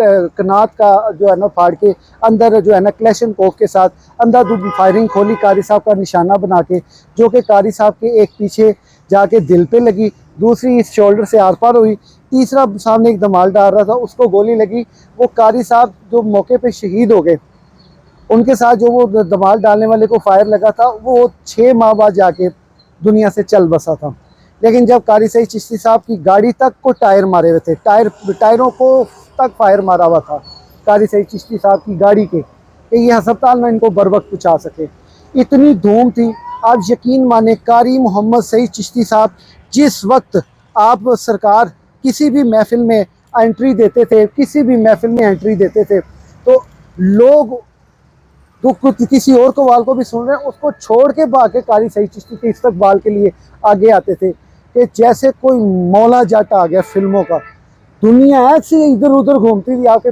कनात का जो है ना फाड़ के अंदर जो है ना क्लैशन कोफ के साथ अंधाधुंध फायरिंग खोली कारी साहब का निशाना बना के, जो कि कारी साहब के एक पीछे जाके दिल पे लगी, दूसरी इस शोल्डर से आर पार हुई, तीसरा सामने एक धमाल डाल रहा था उसको गोली लगी। वो कारी साहब जो मौके पे शहीद हो गए, उनके साथ जो वो धमाल डालने वाले को फायर लगा था वो 6 माह बाद जाके दुनिया से चल बसा था। लेकिन जब कारी सईद चिश्ती साहब की गाड़ी तक को टायर मारे हुए थे, टायरों को तक फायर मारा हुआ था कारी सईद चिश्ती साहब की गाड़ी के, कि ये अस्पताल में इनको बर वक्त पहुँचा सके। इतनी धूम थी, आप यकीन माने कारी मोहम्मद सईद चिश्ती साहब जिस वक्त आप सरकार किसी भी महफिल में एंट्री देते थे, किसी भी महफिल में एंट्री देते थे, तो लोग तो किसी और को वाल को भी सुन रहे हैं उसको छोड़ के भाग के कारी सईद चिश्ती के इस्तकबाल के लिए आगे आते थे कि जैसे कोई मौला जट आ गया फिल्मों का। दुनिया ऐसे इधर उधर घूमती थी आपके